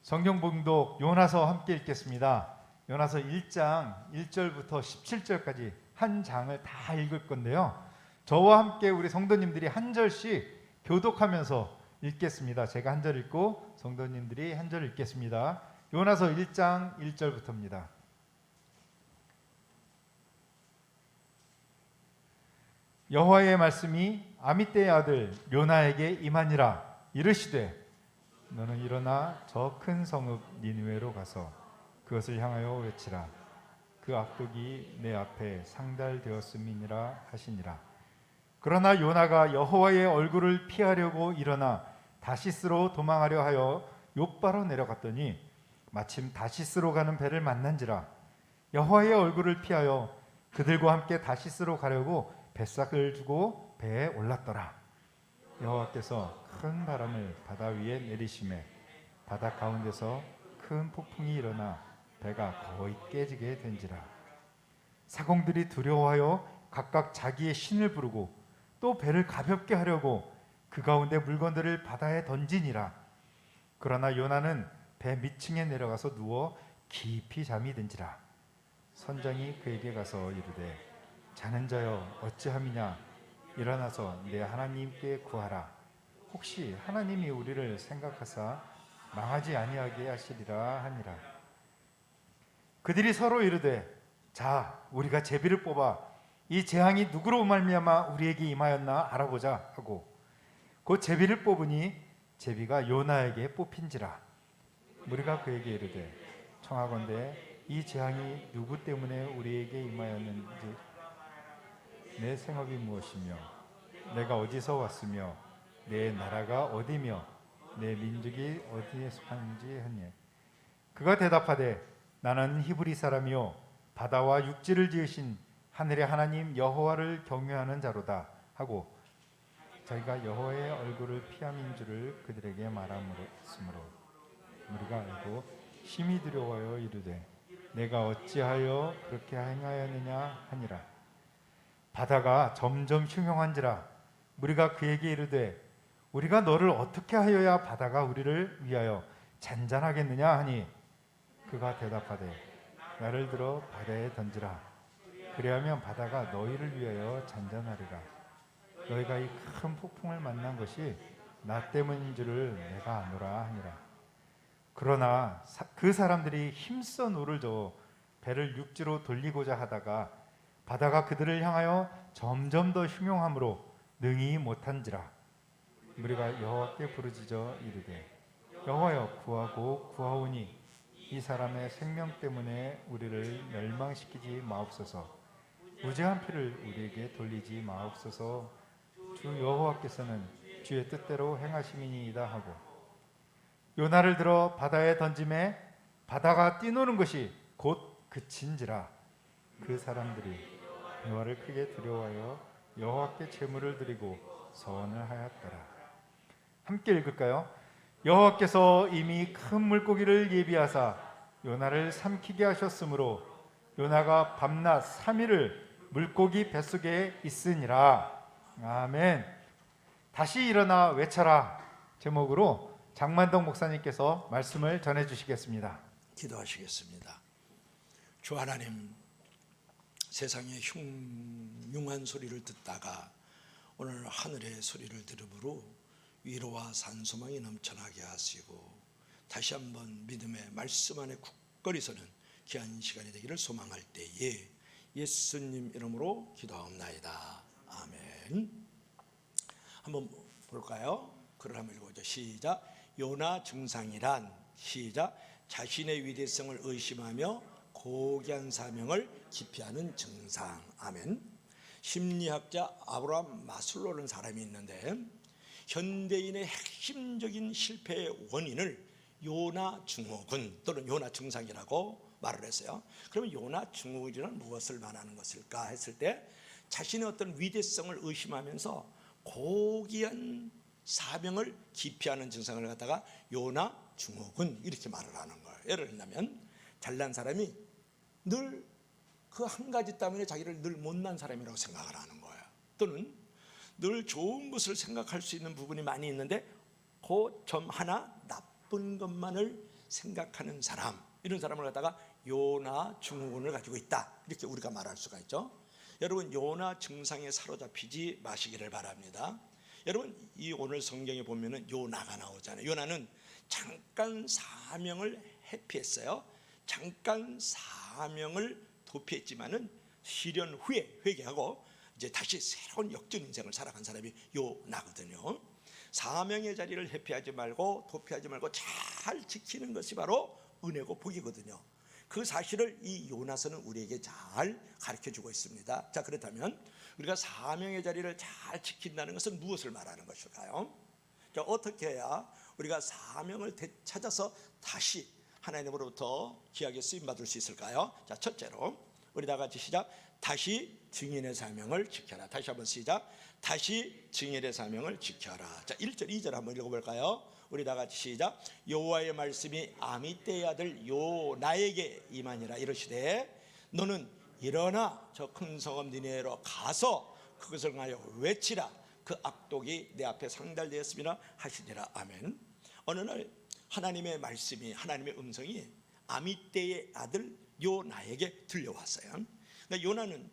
성경 봉독 요나서 함께 읽겠습니다. 요나서 1장 1절부터 17절까지 한 장을 다 읽을 건데요. 저와 함께 우리 성도님들이 한 절씩 교독하면서 읽겠습니다. 제가 한 절 읽고 성도님들이 한 절 읽겠습니다. 요나서 1장 1절부터입니다. 여호와의 말씀이 아미떼의 아들 요나에게 임하니라. 이르시되 너는 일어나 저 큰 성읍 니느웨로 가서 그것을 향하여 외치라. 그 악독이 내 앞에 상달되었음이니라 하시니라. 그러나 요나가 여호와의 얼굴을 피하려고 일어나 다시스로 도망하려 하여 욥바로 내려갔더니 마침 다시스로 가는 배를 만난지라. 여호와의 얼굴을 피하여 그들과 함께 다시스로 가려고 뱃삭을 주고 배에 올랐더라. 여호와께서 큰 바람을 바다 위에 내리시매 바다 가운데서 큰 폭풍이 일어나 배가 거의 깨지게 된지라. 사공들이 두려워하여 각각 자기의 신을 부르고 또 배를 가볍게 하려고 그 가운데 물건들을 바다에 던지니라. 그러나 요나는 배 밑층에 내려가서 누워 깊이 잠이 든지라. 선장이 그에게 가서 이르되 자는 자여 어찌함이냐. 일어나서 내 하나님께 구하라. 혹시 하나님이 우리를 생각하사 망하지 아니하게 하시리라 하니라. 그들이 서로 이르되 자 우리가 제비를 뽑아 이 재앙이 누구로 말미암아 우리에게 임하였나 알아보자 하고 곧 제비를 뽑으니 제비가 요나에게 뽑힌지라. 우리가 그에게 이르되 청하건대 이 재앙이 누구 때문에 우리에게 임하였는지 내 생업이 무엇이며 내가 어디서 왔으며 내 나라가 어디며 내 민족이 어디에 속하는지 하니 그가 대답하되 나는 히브리 사람이요 바다와 육지를 지으신 하늘의 하나님 여호와를 경외하는 자로다 하고 자기가 여호와의 얼굴을 피함인 줄을 그들에게 말함으로 우리가 알고 심히 두려워하여 이르되 내가 어찌하여 그렇게 행하였느냐 하니라. 바다가 점점 흉흉한지라. 우리가 그에게 이르되 우리가 너를 어떻게 하여야 바다가 우리를 위하여 잔잔하겠느냐 하니 그가 대답하되 나를 들어 바다에 던지라. 그리하면 바다가 너희를 위하여 잔잔하리라. 너희가 이 큰 폭풍을 만난 것이 나 때문인 줄을 내가 아노라 하니라. 그러나 그 사람들이 힘써 노를 저어 배를 육지로 돌리고자 하다가 바다가 그들을 향하여 점점 더 흉흉함으로 능히 못한지라. 우리가 여호와께 부르짖어 이르되 여호와여 구하고 구하오니 이 사람의 생명 때문에 우리를 멸망시키지 마옵소서. 무죄한 피를 우리에게 돌리지 마옵소서. 주 여호와께서는 주의 뜻대로 행하심이니이다 하고 요나를 들어 바다에 던짐에 바다가 뛰노는 것이 곧 그친지라. 그 사람들이 여호와를 크게 두려워하여 여호와께 제물을 드리고 서원을 하였더라. 함께 읽을까요? 여호와께서 이미 큰 물고기를 예비하사 요나를 삼키게 하셨으므로 요나가 밤낮 3일을 물고기 뱃속에 있으니라. 아멘. 다시 일어나 외쳐라 제목으로 장만덕 목사님께서 말씀을 전해주시겠습니다. 기도하시겠습니다. 주 하나님, 세상의 흉흉한 소리를 듣다가 오늘 하늘의 소리를 들음으로 위로와 산소망이 넘쳐나게 하시고 다시 한번 믿음의 말씀 안에 굳건히 서는 귀한 시간이 되기를 소망할 때에 예수님 이름으로 기도하옵나이다. 아멘. 한번 볼까요? 글을 한번 읽어보죠. 시작. 요나 증상이란 시작. 자신의 위대성을 의심하며 고귀한 사명을 기피하는 증상. 아멘. 심리학자 아브라함 마슬로라는 사람이 있는데 현대인의 핵심적인 실패의 원인을 요나 증후군 또는 요나 증상이라고 말을 했어요. 그러면 요나 증후군이란 무엇을 말하는 것일까 했을 때 자신의 어떤 위대성을 의심하면서 고귀한 사명을 기피하는 증상을 갖다가 요나 증후군 이렇게 말을 하는 거예요. 예를 들면 잘난 사람이 늘 그 한 가지 때문에 자기를 늘 못난 사람이라고 생각을 하는 거예요. 또는 늘 좋은 것을 생각할 수 있는 부분이 많이 있는데 그 점 하나 나쁜 것만을 생각하는 사람, 이런 사람을 갖다가 요나 증후군을 가지고 있다, 이렇게 우리가 말할 수가 있죠. 여러분, 요나 증상에 사로잡히지 마시기를 바랍니다. 여러분, 이 오늘 성경에 보면은 요나가 나오잖아요. 요나는 잠깐 사명을 회피했어요. 잠깐 사명을 도피했지만은 실현 후에 회개하고 이제 다시 새로운 역전 인생을 살아간 사람이 요나거든요. 사명의 자리를 회피하지 말고 도피하지 말고 잘 지키는 것이 바로 은혜고 복이거든요. 그 사실을 이 요나서는 우리에게 잘 가르쳐주고 있습니다. 자, 그렇다면 우리가 사명의 자리를 잘 지킨다는 것은 무엇을 말하는 것일까요? 자, 어떻게 해야 우리가 사명을 되찾아서 다시 하나님으로부터 귀하게 쓰임받을 수 있을까요? 자, 첫째로 우리 다 같이 시작. 다시 증인의 사명을 지켜라. 다시 한번 시작. 다시 증인의 사명을 지켜라. 자, 1절 2절 한번 읽어볼까요? 우리 다 같이 시작. 여호와의 말씀이 아미떼의 아들 요나에게 임하니라. 이르시되 너는 일어나 저 큰 성읍 니느웨로 가서 그것을 향하여 외치라. 그 악독이 내 앞에 상달되었음이라 하시니라. 아멘. 어느 날 하나님의 말씀이, 하나님의 음성이 아미떼의 아들 요나에게 들려왔어요. 그러니까 요나는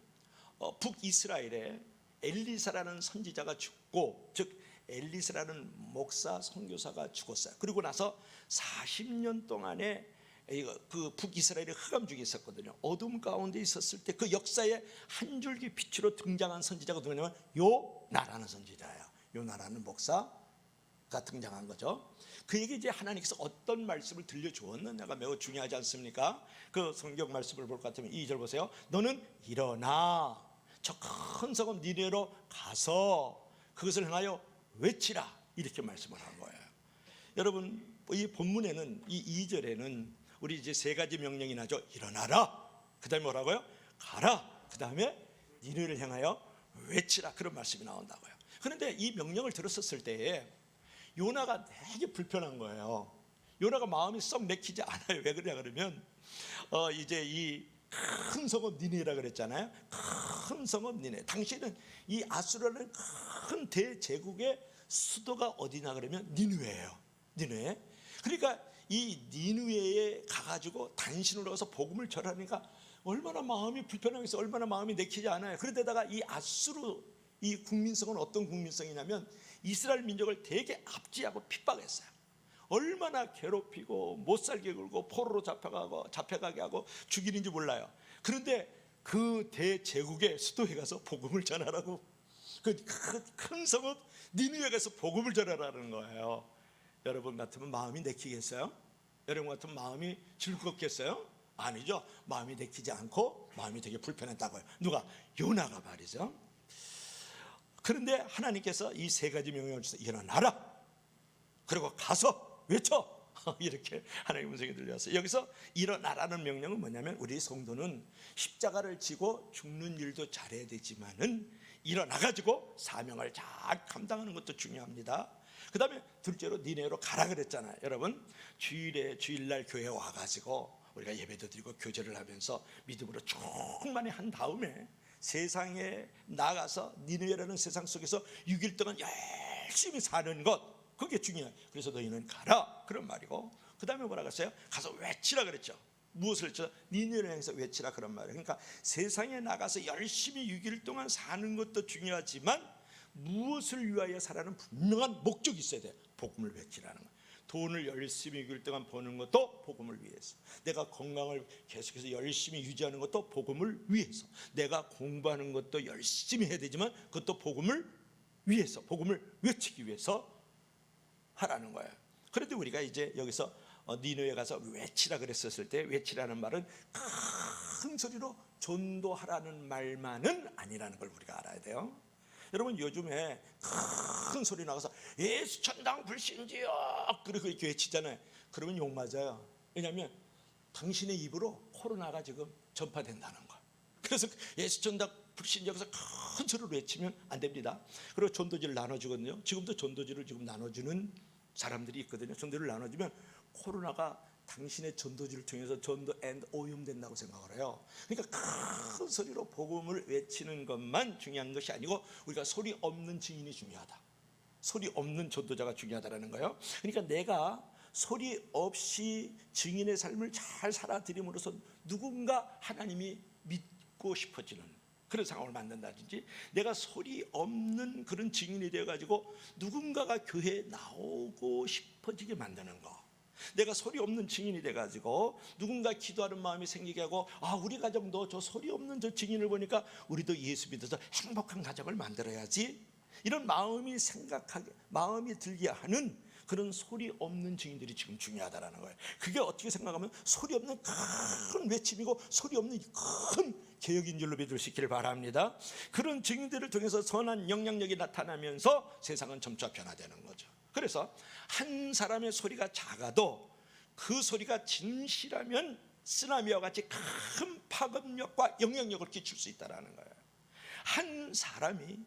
북이스라엘에 엘리사라는 선지자가 죽고, 즉 엘리사라는 목사 선교사가 죽었어요. 그리고 나서 40년 동안에 그 북이스라엘에 흑암중에 있었거든요. 어둠 가운데 있었을 때 그 역사의 한 줄기 빛으로 등장한 선지자가 누구냐면 요나라는 선지자예요. 요나라는 목사가 등장한 거죠. 그에게 이제 하나님께서 어떤 말씀을 들려주었느냐가 매우 중요하지 않습니까? 그 성경 말씀을 볼 것 같으면 2절 보세요. 너는 일어나 저 큰 성읍 니느웨로 가서 그것을 향하여 외치라, 이렇게 말씀을 한 거예요. 여러분, 이 본문에는, 이 2절에는 우리 이제 세 가지 명령이 나죠. 일어나라, 그 다음에 뭐라고요? 가라, 그 다음에 니느웨를 향하여 외치라, 그런 말씀이 나온다고요. 그런데 이 명령을 들었었을 때에 요나가 되게 불편한 거예요. 요나가 마음이 썩 내키지 않아요. 왜 그러냐 그러면 이제 이 큰 성읍 니느웨라 그랬잖아요. 큰 성읍 니느웨. 당시에는 이 아수르라는 큰 대제국의 수도가 어디냐 그러면 니느웨예요. 니느웨. 그러니까 이 니느웨에 가가지고 단신으로 가서 복음을 전하니까 얼마나 마음이 불편하겠어요. 얼마나 마음이 내키지 않아요. 그런데다가 이 아수르 이 국민성은 어떤 국민성이냐면 이스라엘 민족을 되게 압제하고 핍박했어요. 얼마나 괴롭히고 못살게 굴고 포로로 잡혀가게 하고 죽이는지 몰라요. 그런데 그 대제국의 수도에 가서 복음을 전하라고, 그 큰 성읍 니느웨에 가서 복음을 전하라는 거예요. 여러분 같으면 마음이 내키겠어요? 여러분 같으면 마음이 즐겁겠어요? 아니죠. 마음이 내키지 않고 마음이 되게 불편했다고요. 누가? 요나가 말이죠. 그런데 하나님께서 이 세 가지 명령을 주셔서 일어나라, 그리고 가서 외쳐, 이렇게 하나님의 음성이 들려왔어요. 여기서 일어나라는 명령은 뭐냐면 우리 성도는 십자가를 지고 죽는 일도 잘해야 되지만은 일어나가지고 사명을 잘 감당하는 것도 중요합니다. 그 다음에 둘째로 니느웨로 가라 그랬잖아요. 여러분, 주일날 교회에 와가지고 우리가 예배도 드리고 교제를 하면서 믿음으로 충만히 한 다음에 세상에 나가서 니느웨라는 세상 속에서 6일 동안 열심히 사는 것, 그게 중요해요. 그래서 너희는 가라, 그런 말이고, 그 다음에 뭐라고 했어요? 가서 외치라 그랬죠. 무엇을 외쳐? 니느웨를 향해서 외치라, 그런 말이에요. 그러니까 세상에 나가서 열심히 6일 동안 사는 것도 중요하지만 무엇을 위하여 살아는 분명한 목적이 있어야 돼요. 복음을 외치라는 거예요. 돈을 열심히 6일 동안 버는 것도 복음을 위해서, 내가 건강을 계속해서 열심히 유지하는 것도 복음을 위해서, 내가 공부하는 것도 열심히 해야 되지만 그것도 복음을 위해서, 복음을 외치기 위해서 하라는 거예요. 그런데 우리가 이제 여기서 니느웨에 가서 외치라 그랬었을 때, 외치라는 말은 큰 소리로 전도하라는 말만은 아니라는 걸 우리가 알아야 돼요. 여러분, 요즘에 큰 소리 나가서 예수 천당 불신지요 그리고 이렇게 외치잖아요. 그러면 욕 맞아요. 왜냐하면 당신의 입으로 코로나가 지금 전파된다는 거예요. 그래서 예수 천당 불신지 여기서 큰 소리로 외치면 안 됩니다. 그리고 전도지를 나눠주거든요. 지금도 전도지를 지금 나눠주는 사람들이 있거든요. 전도를 나눠주면 코로나가 당신의 전도지를 통해서 전도 앤 오염된다고 생각을 해요. 그러니까 큰 소리로 복음을 외치는 것만 중요한 것이 아니고 우리가 소리 없는 증인이 중요하다, 소리 없는 전도자가 중요하다는 거예요. 그러니까 내가 소리 없이 증인의 삶을 잘 살아들임으로써 누군가 하나님이 믿고 싶어지는 그런 상황을 만든다든지, 내가 소리 없는 그런 증인이 되어가지고 누군가가 교회에 나오고 싶어지게 만드는 거, 내가 소리 없는 증인이 돼가지고 누군가 기도하는 마음이 생기게 하고, 우리 가정도 저 소리 없는 저 증인을 보니까 우리도 예수 믿어서 행복한 가정을 만들어야지, 이런 마음이 들게 하는 그런 소리 없는 증인들이 지금 중요하다라는 거예요. 그게 어떻게 생각하면 소리 없는 큰 외침이고 소리 없는 큰 개혁인 줄로 믿을 수 있기를 바랍니다. 그런 증인들을 통해서 선한 영향력이 나타나면서 세상은 점차 변화되는 거죠. 그래서 한 사람의 소리가 작아도 그 소리가 진실하면 쓰나미와 같이 큰 파급력과 영향력을 끼칠 수 있다는 거예요. 한 사람이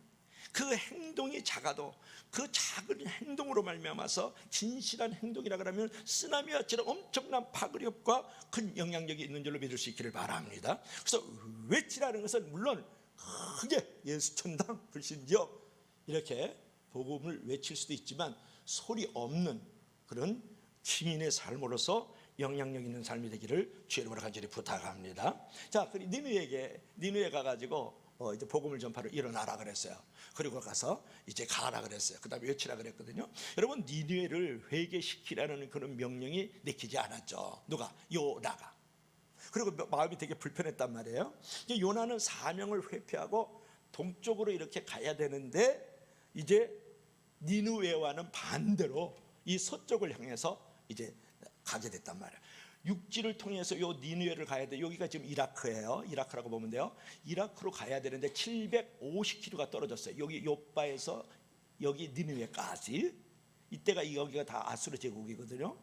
그 행동이 작아도 그 작은 행동으로 말미암아서 진실한 행동이라 그러면 쓰나미와처럼 엄청난 파급력과 큰 영향력이 있는 줄로 믿을 수 있기를 바랍니다. 그래서 외치라는 것은 물론 크게 예수천당 불신지역 이렇게 복음을 외칠 수도 있지만, 소리 없는 그런 증인의 삶으로서 영향력 있는 삶이 되기를 주의 이름으로 간절히 부탁합니다. 자, 그리고 니느웨 가가지고 이제 복음을 전파로 일어나라 그랬어요. 그리고 가서 이제 가라 그랬어요. 그 다음에 외치라 그랬거든요. 여러분, 니느웨를 회개시키라는 그런 명령이 내키지 않았죠. 누가? 요나가. 그리고 마음이 되게 불편했단 말이에요. 이제 요나는 사명을 회피하고 동쪽으로 이렇게 가야 되는데, 이제 니느웨와는 반대로 이 서쪽을 향해서 이제 가게 됐단 말이에요. 육지를 통해서 요 니느웨를 가야 돼. 여기가 지금 이라크예요. 이라크라고 보면 돼요. 이라크로 가야 되는데 750km가 떨어졌어요. 여기 요바에서 여기 니느웨까지. 이때가 여기가 다 아수르 제국이거든요.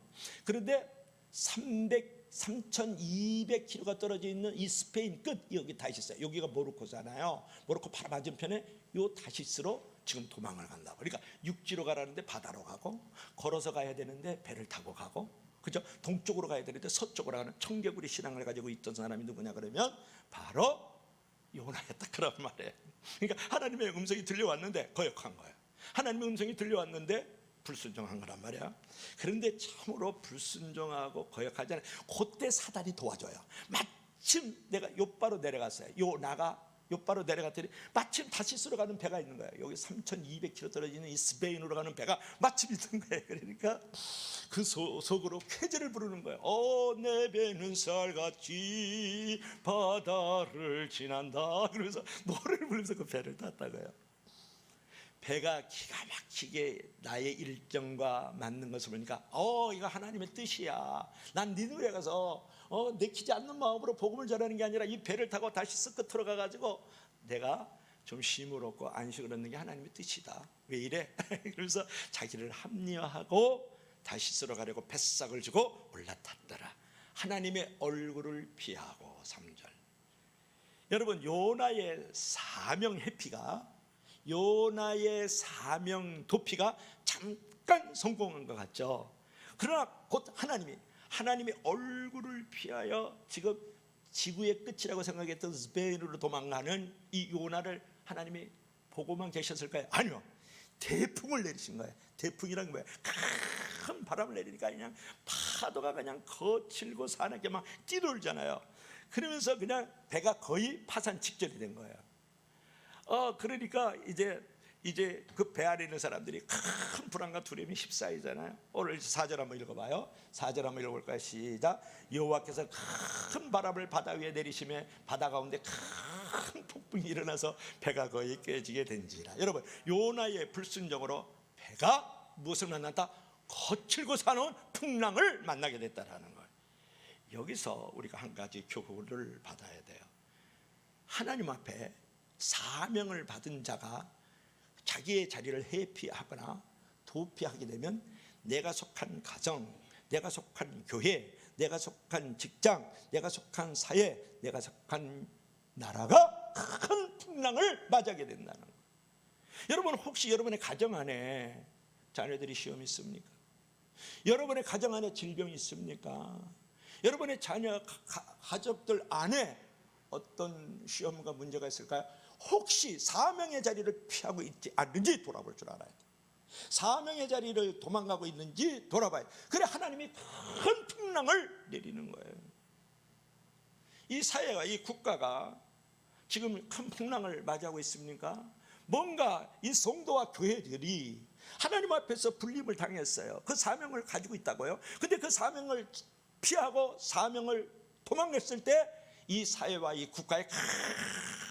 그런데 3200km가 떨어져 있는 이 스페인 끝, 여기 다시스, 여기가 모로코잖아요. 모로코 바로 맞은편에 요 다시스로 지금 도망을 간다고. 그러니까 육지로 가라는데 바다로 가고, 걸어서 가야 되는데 배를 타고 가고, 그죠? 동쪽으로 가야 되는데 서쪽으로 가는 청개구리 신앙을 가지고 있던 사람이 누구냐 그러면 바로 요나였다, 그런 말이에요. 그러니까 하나님의 음성이 들려왔는데 거역한 거예요. 하나님의 음성이 들려왔는데 불순종한 거란 말이야. 그런데 참으로 불순종하고 거역하지 않아요. 그때 사단이 도와줘요. 마침 내가 요바로 내려갔어요. 요바로 내려갔더니 마침 다시스로 가는 배가 있는 거예요. 여기 3200km 떨어지는 이 스페인으로 가는 배가 마침 있는 거예요. 그러니까 그 속으로 쾌제를 부르는 거예요. 내 배는 쌀같이 바다를 지난다. 그러면서 노래를 부르면서 그 배를 탔다고요. 배가 기가 막히게 나의 일정과 맞는 것을 보니까 이거 하나님의 뜻이야. 난 니느웨 가서 내키지 않는 마음으로 복음을 전하는 게 아니라 이 배를 타고 다시 끝으로 가가지고 내가 좀 쉼을 얻고 안식을 얻는 게 하나님의 뜻이다. 왜 이래? 그래서 자기를 합리화하고 다시스로 가려고 뱃삭을 주고 올라탔더라. 하나님의 얼굴을 피하고. 3절. 여러분, 요나의 사명 회피가, 요나의 사명 도피가 잠깐 성공한 것 같죠. 그러나 곧 하나님의 얼굴을 피하여 지금 지구의 끝이라고 생각했던 스페인으로 도망가는 이 요나를 하나님이 보고만 계셨을까요? 아니요. 대풍을 내리신 거예요. 대풍이란 뭐예요? 큰 바람을 내리니까 그냥 파도가 그냥 거칠고 산하게 막 뛰놀잖아요. 그러면서 그냥 배가 거의 파산 직전이 된 거예요. 그러니까 이제 그 배 안에 있는 사람들이 큰 불안과 두려움이 휩싸이잖아요. 오늘 4절 한번 읽어봐요. 4절 한번 읽어볼까요? 시작. 여호와께서 큰 바람을 바다 위에 내리시며 바다 가운데 큰 폭풍이 일어나서 배가 거의 깨지게 된지라. 여러분, 요나의 불순종으로 배가 무엇을 만났다? 거칠고 사나운 풍랑을 만나게 됐다라는 거예요. 여기서 우리가 한 가지 교훈을 받아야 돼요. 하나님 앞에 사명을 받은 자가 자기의 자리를 회피하거나 도피하게 되면 내가 속한 가정, 내가 속한 교회, 내가 속한 직장, 내가 속한 사회, 내가 속한 나라가 큰 풍랑을 맞이하게 된다는 거예요. 여러분, 혹시 여러분의 가정 안에 자녀들이 시험이 있습니까? 여러분의 가정 안에 질병이 있습니까? 여러분의 자녀 가족들 안에 어떤 시험과 문제가 있을까요? 혹시 사명의 자리를 피하고 있지 않는지 돌아볼 줄 알아야 돼요. 사명의 자리를 도망가고 있는지 돌아봐요. 그래 하나님이 큰 풍랑을 내리는 거예요. 이 사회가, 이 국가가 지금 큰 풍랑을 맞이하고 있습니까? 뭔가 이 성도와 교회들이 하나님 앞에서 불림을 당했어요. 그 사명을 가지고 있다고요. 근데 그 사명을 피하고 사명을 도망갔을 때 이 사회와 이 국가의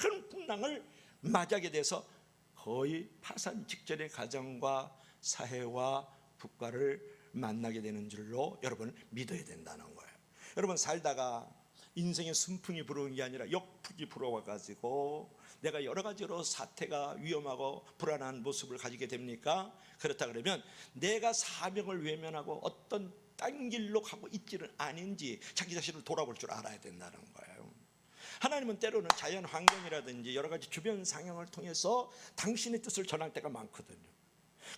큰 풍랑을 맞이하게 돼서 거의 파산 직전의 가정과 사회와 국가를 만나게 되는 줄로 여러분 믿어야 된다는 거예요. 여러분 살다가 인생의 순풍이 불어온 게 아니라 역풍이 불어와가지고 내가 여러 가지로 사태가 위험하고 불안한 모습을 가지게 됩니까? 그렇다 그러면 내가 사명을 외면하고 어떤 딴 길로 가고 있지는 아닌지 자기 자신을 돌아볼 줄 알아야 된다는 거예요. 하나님은 때로는 자연 환경이라든지 여러 가지 주변 상황을 통해서 당신의 뜻을 전할 때가 많거든요.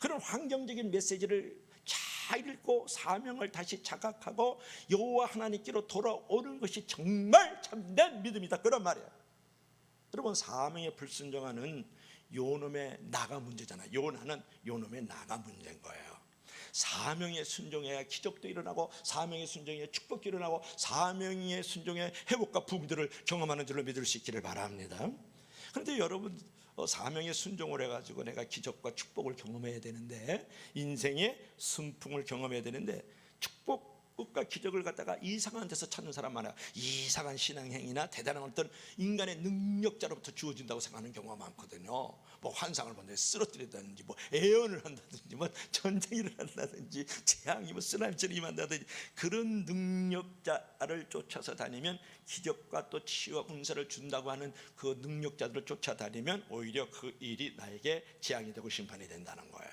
그런 환경적인 메시지를 잘 읽고 사명을 다시 자각하고 여호와 하나님께로 돌아오는 것이 정말 참된 믿음이다, 그런 말이에요. 여러분 사명에 불순종하는 요놈의 나가 문제잖아요. 요나는 요놈의 나가 문제인 거예요. 사명에 순종해야 기적도 일어나고 사명에 순종해야 축복도 일어나고 사명에 순종해 회복과 부흥들을 경험하는 줄로 믿을 수 있기를 바랍니다. 그런데 여러분 사명에 순종을 해가지고 내가 기적과 축복을 경험해야 되는데, 인생의 순풍을 경험해야 되는데 축복과 기적을 갖다가 이상한 데서 찾는 사람 많아요. 이상한 신앙행위나 대단한 어떤 인간의 능력자로부터 주어진다고 생각하는 경우가 많거든요. 뭐 환상을 본다든지 쓰러뜨린다든지 뭐 애연을 한다든지 뭐 전쟁이 일어난다든지 재앙이 뭐 쓰나미처럼 임한다든지 그런 능력자를 쫓아서 다니면 기적과 또 치유와 은사를 준다고 하는 그 능력자들을 쫓아다니면 오히려 그 일이 나에게 재앙이 되고 심판이 된다는 거예요.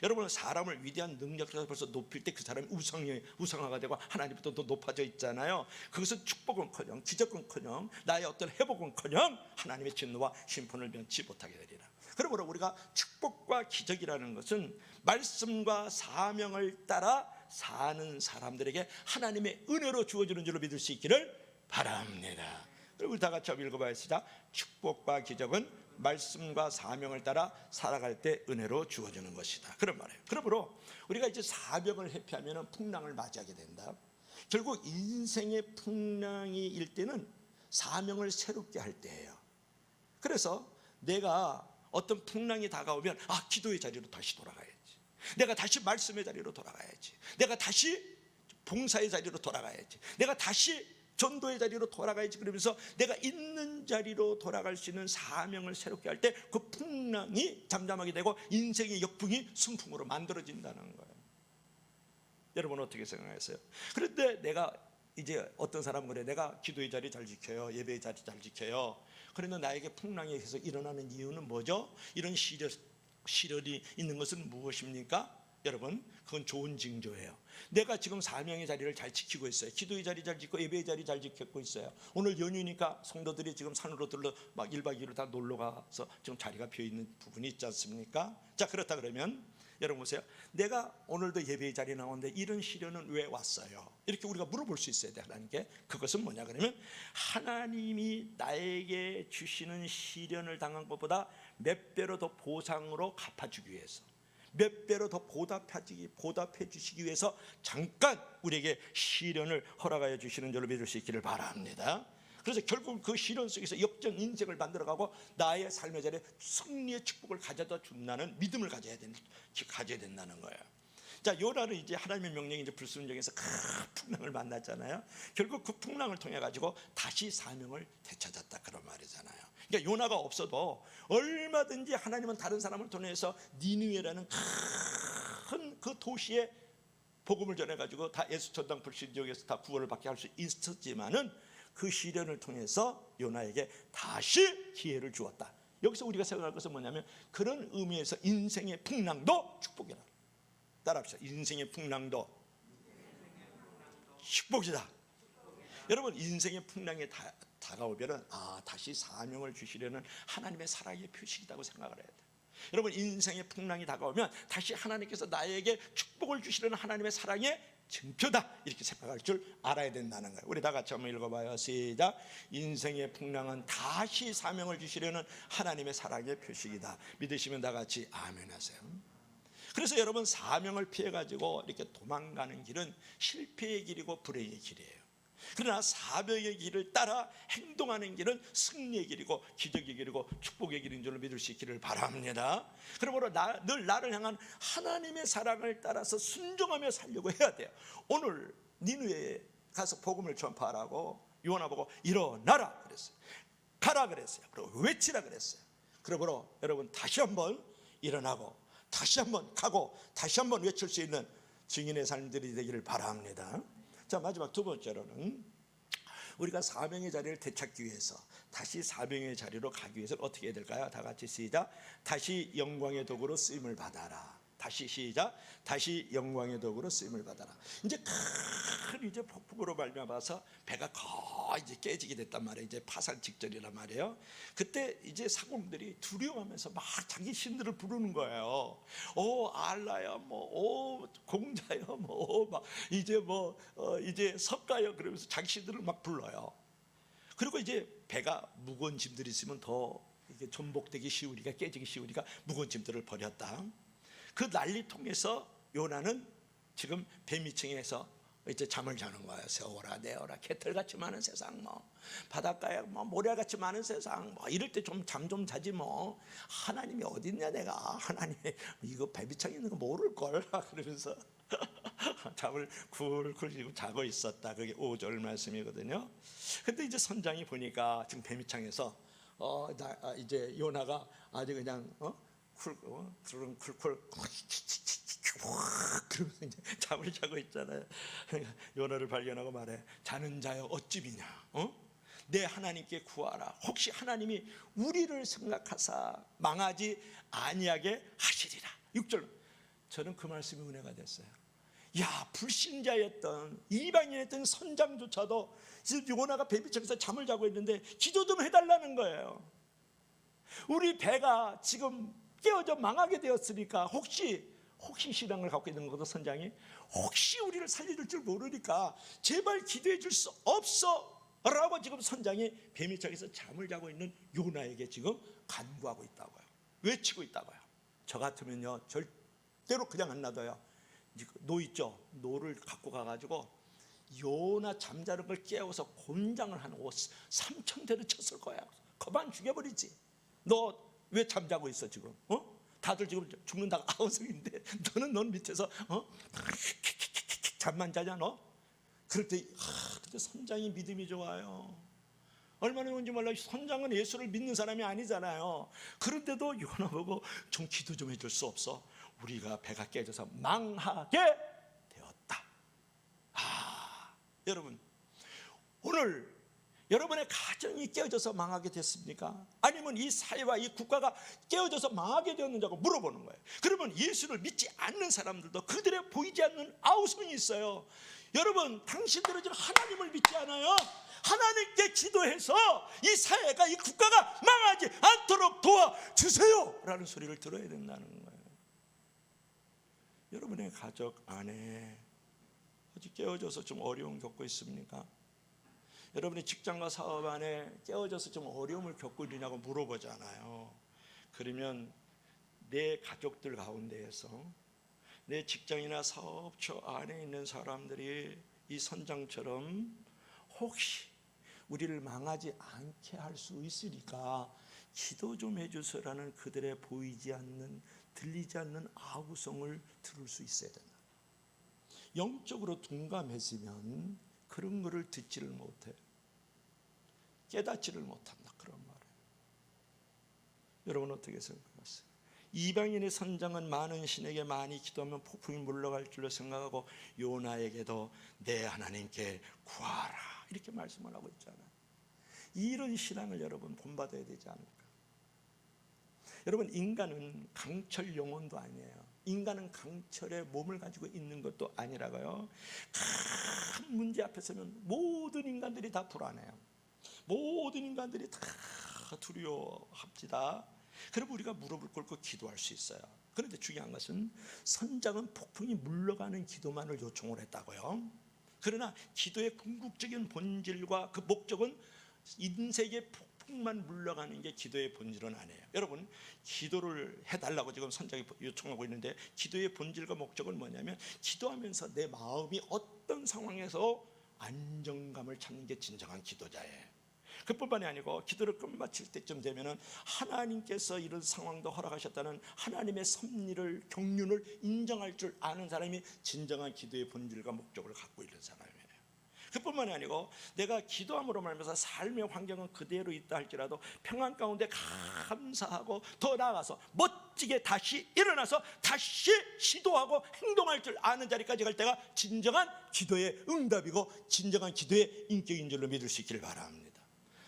여러분 사람을 위대한 능력자로 벌써 높일 때 그 사람이 우상화가 되고 하나님부터 더 높아져 있잖아요. 그것은 축복은커녕 기적은커녕 나의 어떤 회복은커녕 하나님의 진노와 심판을 면치 못하게 되리라. 그러므로 우리가 축복과 기적이라는 것은 말씀과 사명을 따라 사는 사람들에게 하나님의 은혜로 주어지는 줄로 믿을 수 있기를 바랍니다. 우리 다 같이 한번 읽어봐요. 시작. 축복과 기적은 말씀과 사명을 따라 살아갈 때 은혜로 주어지는 것이다, 그런 말이에요. 그러므로 우리가 이제 사명을 회피하면 풍랑을 맞이하게 된다. 결국 인생의 풍랑이 일 때는 사명을 새롭게 할 때예요. 그래서 내가 어떤 풍랑이 다가오면 기도의 자리로 다시 돌아가야지, 내가 다시 말씀의 자리로 돌아가야지, 내가 다시 봉사의 자리로 돌아가야지, 내가 다시 전도의 자리로 돌아가야지, 그러면서 내가 있는 자리로 돌아갈 수 있는 사명을 새롭게 할 때 그 풍랑이 잠잠하게 되고 인생의 역풍이 순풍으로 만들어진다는 거예요. 여러분 어떻게 생각하세요? 그런데 내가 이제 어떤 사람은 그래, 내가 기도의 자리 잘 지켜요, 예배의 자리 잘 지켜요. 그런데 나에게 풍랑이 계속 일어나는 이유는 뭐죠? 이런 시련이 있는 것은 무엇입니까? 여러분 그건 좋은 징조예요. 내가 지금 사명의 자리를 잘 지키고 있어요. 기도의 자리 잘 지키고 예배의 자리 잘 지키고 있어요. 오늘 연휴니까 성도들이 지금 산으로 들러 막 1박 2일로 다 놀러 가서 지금 자리가 비어있는 부분이 있지 않습니까? 자, 그렇다 그러면 여러분 보세요. 내가 오늘도 예배의 자리에 나오는데 이런 시련은 왜 왔어요? 이렇게 우리가 물어볼 수 있어야 돼, 하나님께. 그것은 뭐냐 그러면 하나님이 나에게 주시는 시련을 당한 것보다 몇 배로 더 보상으로 갚아주기 위해서, 몇 배로 더 보답해 주시기 위해서 잠깐 우리에게 시련을 허락하여 주시는 줄로 믿을 수 있기를 바랍니다. 그래서 결국 그 시련 속에서 역전 인생을 만들어가고 나의 삶의 자리에 승리의 축복을 가져다 준다는 믿음을 가져야 된다는 거예요. 자, 요나는 이제 하나님의 명령에 이제 불순종해서 큰 풍랑을 만났잖아요. 결국 그 풍랑을 통해 가지고 다시 사명을 되찾았다, 그런 말이잖아요. 그러니까 요나가 없어도 얼마든지 하나님은 다른 사람을 통해서 니느웨라는 큰 그 도시에 복음을 전해가지고 다 예수전당 불신지역에서 다 구원을 받게 할 수 있었지만은 그 시련을 통해서 요나에게 다시 기회를 주었다. 여기서 우리가 생각할 것은 뭐냐면 그런 의미에서 인생의 풍랑도 축복이다. 따라합시다. 인생의 풍랑도 축복이다. 여러분 인생의 풍랑이 다가오면은 다시 사명을 주시려는 하나님의 사랑의 표식이라고 생각을 해야 돼. 여러분 인생의 풍랑이 다가오면 다시 하나님께서 나에게 축복을 주시려는 하나님의 사랑의 증표다, 이렇게 생각할 줄 알아야 된다는 거예요. 우리 다 같이 한번 읽어봐요. 시작. 인생의 풍랑은 다시 사명을 주시려는 하나님의 사랑의 표식이다. 믿으시면 다 같이 아멘 하세요. 그래서 여러분 사명을 피해 가지고 이렇게 도망가는 길은 실패의 길이고 불행의 길이에요. 그러나 사명의 길을 따라 행동하는 길은 승리의 길이고 기적의 길이고 축복의 길인 줄 믿을 수 있기를 바랍니다. 그러므로 늘 나를 향한 하나님의 사랑을 따라서 순종하며 살려고 해야 돼요. 오늘 니느웨에 가서 복음을 전파하라고 요나 보고 일어나라 그랬어요. 가라 그랬어요. 그리고 외치라 그랬어요. 그러므로 여러분 다시 한번 일어나고 다시 한번 가고 다시 한번 외칠 수 있는 증인의 삶들이 되기를 바랍니다. 자, 마지막 두 번째로는 우리가 사명의 자리를 되찾기 위해서 다시 사명의 자리로 가기 위해서 어떻게 해야 될까요? 다 같이 시작. 다시 영광의 도구로 쓰임을 받아라. 다시 시작. 다시 영광의 도구로 쓰임을 받아라. 이제 큰 이제 폭풍으로 말미암아서 배가 거의 이제 깨지게 됐단 말이에요. 이제 파산 직전이란 말이에요. 그때 이제 사공들이 두려워하면서 막 자기 신들을 부르는 거예요. 오 알라요, 오 공자요, 막 이제 이제 석가요, 그러면서 자기 신들을 막 불러요. 그리고 이제 배가 무거운 짐들이 있으면 더 이게 전복되기 쉬우니까 깨지기 쉬우니까 무거운 짐들을 버렸다. 그 난리통에서 요나는 지금 배 밑층에서 이제 잠을 자는 거예요. 세워라 내어라 개털같이 많은 세상, 바닷가에 모래같이 많은 세상, 이럴 때 좀 잠 좀 자지 하나님이 어디 있냐, 내가 하나님 이거 배 밑층에 있는 거 모를 걸 그러면서 잠을 굴굴 지금 자고 있었다. 그게 5절 말씀이거든요. 근데 이제 선장이 보니까 지금 배 밑층에서 이제 요나가 아주 그냥 쿨쿨 그러면서 이제 잠을 자고 있잖아요. 요나를 발견하고 말해. 자는 자여 어찌 비냐? 내 하나님께 구하라. 혹시 하나님이 우리를 생각하사 망하지 아니하게 하시리라. 6절. 저는 그 말씀이 은혜가 됐어요. 야, 불신자였던 이방인이었던 선장조차도 지금 요나가 배 밑에서 잠을 자고 있는데 기도 좀 해달라는 거예요. 우리 배가 지금 깨어져 망하게 되었으니까 혹시 신앙을 갖고 있는 거거든. 선장이 혹시 우리를 살려줄 줄 모르니까 제발 기도해 줄 수 없어 라고 지금 선장이 배 밑에서 잠을 자고 있는 요나에게 지금 간구하고 있다고요. 외치고 있다고요. 저 같으면요 절대로 그냥 안 놔둬요. 노 있죠, 노를 갖고 가가지고 요나 잠자는 걸 깨워서 곤장을 한 3,000대를 쳤을 거야. 그만 죽여버리지. 너 왜 잠자고 있어 지금? 다들 지금 죽는다고 아우성인데 넌 밑에서 잠만 자냐 너? 그럴 때 근데 선장이 믿음이 좋아요. 얼마나 좋은지 몰라요. 선장은 예수를 믿는 사람이 아니잖아요. 그런데도 요나 보고 좀 기도 좀 해줄 수 없어? 우리가 배가 깨져서 망하게 되었다. 여러분 오늘 여러분의 가정이 깨어져서 망하게 됐습니까? 아니면 이 사회와 이 국가가 깨어져서 망하게 되었느냐고 물어보는 거예요. 그러면 예수를 믿지 않는 사람들도 그들의 보이지 않는 아우성이 있어요. 여러분 당신들은 지금 하나님을 믿지 않아요? 하나님께 기도해서 이 사회가 이 국가가 망하지 않도록 도와주세요 라는 소리를 들어야 된다는 거예요. 여러분의 가족 안에 아직 깨어져서 좀 어려움 겪고 있습니까? 여러분의 직장과 사업 안에 깨어져서 좀 어려움을 겪고 있느냐고 물어보잖아요. 그러면 내 가족들 가운데에서 내 직장이나 사업처 안에 있는 사람들이 이 선장처럼 혹시 우리를 망하지 않게 할 수 있으니까 기도 좀 해주세요라는 그들의 보이지 않는 들리지 않는 아우성을 들을 수 있어야 된다. 영적으로 둔감해지면 그런 거를 듣지를 못해, 깨닫지를 못한다 그런 말이에요. 여러분 어떻게 생각하세요? 이방인의 선장은 많은 신에게 많이 기도하면 폭풍이 물러갈 줄로 생각하고 요나에게도 내 하나님께 구하라 이렇게 말씀을 하고 있잖아요. 이런 신앙을 여러분 본받아야 되지 않을까? 여러분 인간은 강철 영혼도 아니에요. 인간은 강철의 몸을 가지고 있는 것도 아니라고요. 큰 문제 앞에 서면 모든 인간들이 다 불안해요. 모든 인간들이 다 두려워합니다. 그럼 우리가 무릎을 꿇고 기도할 수 있어요. 그런데 중요한 것은 선장은 폭풍이 물러가는 기도만을 요청을 했다고요. 그러나 기도의 궁극적인 본질과 그 목적은 인생의 폭풍만 물러가는 게 기도의 본질은 아니에요. 여러분, 기도를 해달라고 지금 선장이 요청하고 있는데, 기도의 본질과 목적은 뭐냐면 기도하면서 내 마음이 어떤 상황에서 안정감을 찾는 게 진정한 기도자예요. 그뿐만이 아니고 기도를 끝마칠 때쯤 되면은 하나님께서 이런 상황도 허락하셨다는 하나님의 섭리를, 경륜을 인정할 줄 아는 사람이 진정한 기도의 본질과 목적을 갖고 있는 사람이에요. 그뿐만이 아니고 내가 기도함으로 말미암아서 삶의 환경은 그대로 있다 할지라도 평안 가운데 감사하고 더 나아가서 멋지게 다시 일어나서 다시 시도하고 행동할 줄 아는 자리까지 갈 때가 진정한 기도의 응답이고 진정한 기도의 인격인 줄로 믿을 수 있기를 바랍니다.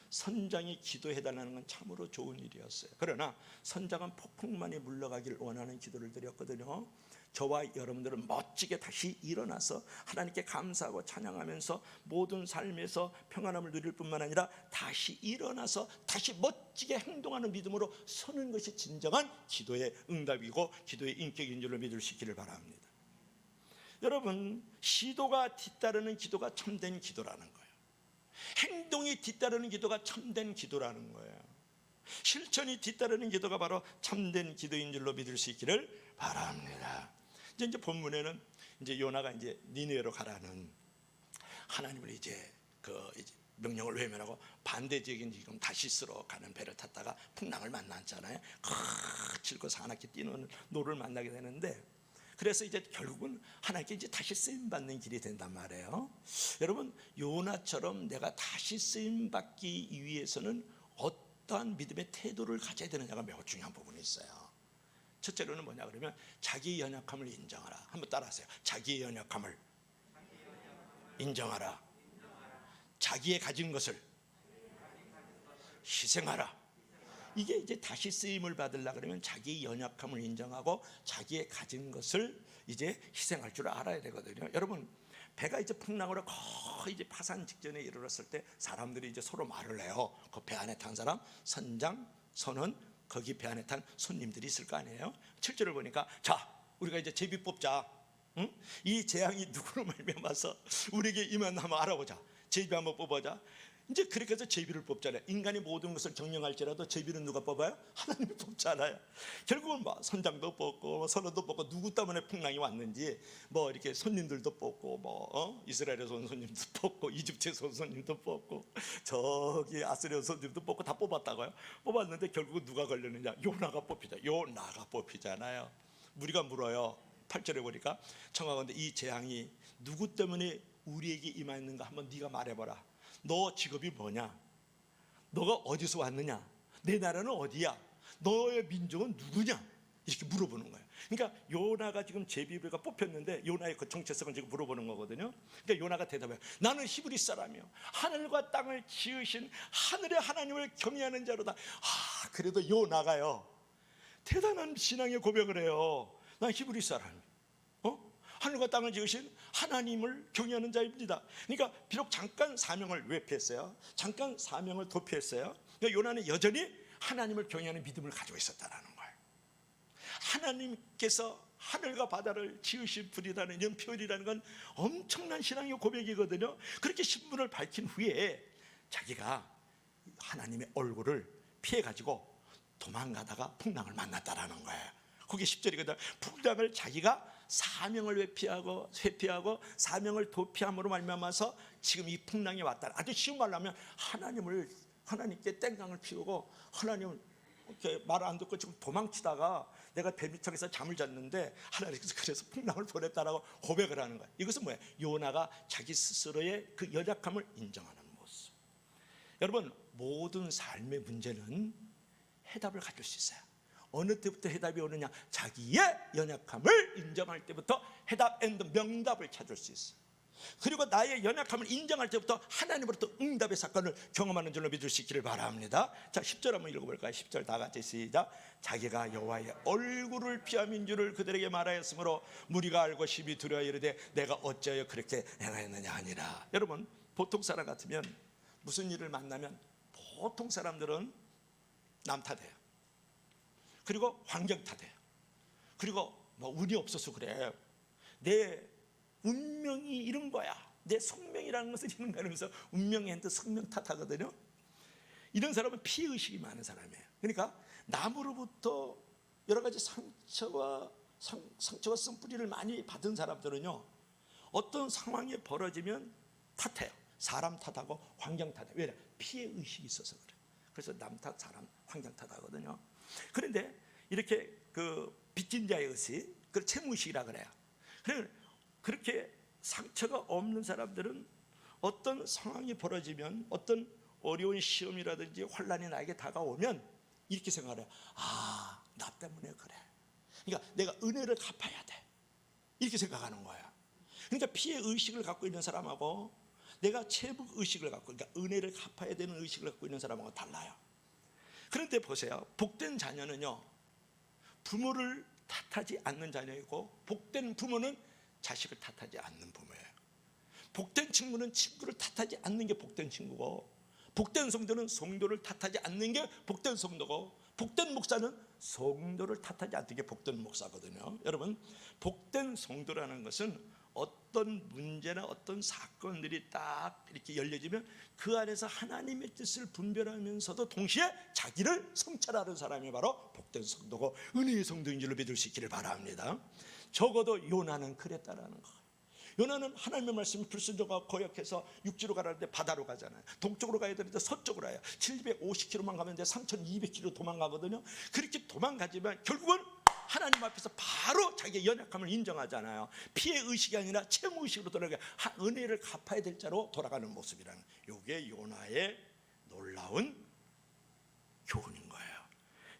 선장이 기도해달라는 건 참으로 좋은 일이었어요. 그러나 선장은 폭풍만이 물러가기를 원하는 기도를 드렸거든요. 저와 여러분들은 멋지게 다시 일어나서 하나님께 감사하고 찬양하면서 모든 삶에서 평안함을 누릴 뿐만 아니라 다시 일어나서 다시 멋지게 행동하는 믿음으로 서는 것이 진정한 기도의 응답이고 기도의 인격인 줄로 믿을 수 있기를 바랍니다. 여러분, 시도가 뒤따르는 기도가 참된 기도라는 거예요. 행동이 뒤따르는 기도가 참된 기도라는 거예요. 실천이 뒤따르는 기도가 바로 참된 기도인 줄로 믿을 수 있기를 바랍니다. 이제 본문에는 이제 요나가 이제 니느웨로 가라는 하나님을 이제 명령을 외면하고 반대 지역인 지금 다시스로 가는 배를 탔다가 풍랑을 만났잖아요. 거칠고 사납게 뛰는 노를 만나게 되는데, 그래서 이제 결국은 하나님께 이제 다시 쓰임 받는 길이 된단 말이에요. 여러분, 요나처럼 내가 다시 쓰임 받기 위해서는 어떠한 믿음의 태도를 가져야 되느냐가 매우 중요한 부분이 있어요. 첫째로는 뭐냐 그러면 자기 연약함을 인정하라. 한번 따라하세요. 자기의 연약함을 인정하라. 자기의 가진 것을 희생하라. 이게 이제 다시 쓰임을 받으려 그러면 자기 연약함을 인정하고 자기의 가진 것을 이제 희생할 줄 알아야 되거든요. 여러분, 배가 이제 풍랑으로 거의 이제 파산 직전에 이르렀을 때 사람들이 이제 서로 말을 해요. 그 배 안에 탄 사람, 선장, 선원, 거기 배 안에 탄 손님들이 있을 거 아니에요. 7절을 보니까 자, 우리가 이제 제비 뽑자. 응? 이 재앙이 누구로 말미암아서 우리에게 임했나 한번 알아보자. 제비 한번 뽑아자. 이제 그렇게 해서 제비를 뽑잖아요. 인간이 모든 것을 경영할지라도 제비는 누가 뽑아요? 하나님이 뽑잖아요. 결국은 뭐 선장도 뽑고 선원도 뽑고 누구 때문에 풍랑이 왔는지 뭐 이렇게 손님들도 뽑고 뭐 이스라엘에서 온 손님도 뽑고 이집트에서 온 손님도 뽑고 저기 아스리아에서 온 손님도 뽑고 다 뽑았다고요. 뽑았는데 결국은 누가 걸렸느냐? 요나가 뽑히잖아요. 우리가 물어요. 8절에 보니까 청하건대 이 재앙이 누구 때문에 우리에게 임했는가 한번 네가 말해봐라. 너 직업이 뭐냐? 너가 어디서 왔느냐? 내 나라는 어디야? 너의 민족은 누구냐? 이렇게 물어보는 거예요. 그러니까 요나가 지금 제비배가 뽑혔는데 요나의 그 정체성을 지금 물어보는 거거든요. 그러니까 요나가 대답해요. 나는 히브리 사람이요, 하늘과 땅을 지으신 하늘의 하나님을 경외하는 자로다. 그래도 요나가요 대단한 신앙의 고백을 해요. 난 히브리 사람이요, 하늘과 땅을 지으신 하나님을 경외하는 자입니다. 그러니까 비록 잠깐 사명을 외피했어요. 잠깐 사명을 도피했어요. 그러니까 요나는 여전히 하나님을 경외하는 믿음을 가지고 있었다는 거예요. 하나님께서 하늘과 바다를 지으신 분이라는 이런 표현이라는 건 엄청난 신앙의 고백이거든요. 그렇게 신분을 밝힌 후에 자기가 하나님의 얼굴을 피해가지고 도망가다가 풍랑을 만났다라는 거예요. 그게 10절이거든. 풍랑을 자기가 사명을 회피하고 사명을 도피함으로 말미암아서 지금 이 풍랑이 왔다. 아주 쉬운 말로 하면 하나님께 땡깡을 피우고 하나님을 이렇게 말 안 듣고 지금 도망치다가 내가 배비청에서 잠을 잤는데 하나님께서 그래서 풍랑을 보냈다라고 고백을 하는 거예요. 이것은 뭐예요? 요나가 자기 스스로의 그 연약함을 인정하는 모습. 여러분, 모든 삶의 문제는 해답을 가질 수 있어요. 어느 때부터 해답이 오느냐? 자기의 연약함을 인정할 때부터 해답 앤드 명답을 찾을 수 있어요. 그리고 나의 연약함을 인정할 때부터 하나님으로부터 응답의 사건을 경험하는 줄로 믿을 수 있기를 바랍니다. 자, 10절 한번 읽어볼까요? 10절 다 같이 시작. 자기가 여호와의 얼굴을 피함인 줄을 그들에게 말하였으므로 무리가 알고 심히 두려워 이르되 내가 어찌하여 그렇게 행하였느냐 하니라. 여러분, 보통 사람 같으면 무슨 일을 만나면 보통 사람들은 남 탓해요. 그리고 환경 탓해요. 그리고 뭐 운이 없어서 그래, 내 운명이 이런 거야, 내 숙명이라는 것을 이런 거면서 운명의 핸드 숙명 탓하거든요. 이런 사람은 피해의식이 많은 사람이에요. 그러니까 남으로부터 여러 가지 상처와 쓴뿌리를 많이 받은 사람들은요, 어떤 상황이 벌어지면 탓해요. 사람 탓하고 환경 탓해요. 왜냐? 피해의식이 있어서 그래요. 그래서 남 탓, 사람, 환경 탓하거든요. 그런데 이렇게 그 빚진 자의 의식, 그 채무의식이라 그래요. 그렇게 상처가 없는 사람들은 어떤 상황이 벌어지면, 어떤 어려운 시험이라든지 환난이 나에게 다가오면 이렇게 생각해요. 아, 나 때문에 그래. 그러니까 내가 은혜를 갚아야 돼. 이렇게 생각하는 거야. 그러니까 피해 의식을 갖고 있는 사람하고 내가 채무 의식을 갖고, 그러니까 은혜를 갚아야 되는 의식을 갖고 있는 사람하고 달라요. 그런데 보세요. 복된 자녀는요, 부모를 탓하지 않는 자녀이고, 복된 부모는 자식을 탓하지 않는 부모예요. 복된 친구는 친구를 탓하지 않는 게 복된 친구고, 복된 성도는 성도를 탓하지 않는 게 복된 성도고, 복된 목사는 성도를 탓하지 않는 게 복된 목사거든요. 여러분, 복된 성도라는 것은 어떤 문제나 어떤 사건들이 딱 이렇게 열려지면 그 안에서 하나님의 뜻을 분별하면서도 동시에 자기를 성찰하는 사람이 바로 복된 성도고 은혜의 성도인 줄로 믿을 수 있기를 바랍니다. 적어도 요나는 그랬다라는 거예요. 요나는 하나님의 말씀을 불순종하고 거역해서 육지로 가라는데 바다로 가잖아요. 동쪽으로 가야 되는데 서쪽으로 가요. 750km만 가면 돼 3200km 도망가거든요. 그렇게 도망가지만 결국은 하나님 앞에서 바로 자기의 연약함을 인정하잖아요. 피해 의식이 아니라 채무 의식으로 돌아가 은혜를 갚아야 될 자로 돌아가는 모습이라는, 이게 요나의 놀라운 교훈인 거예요.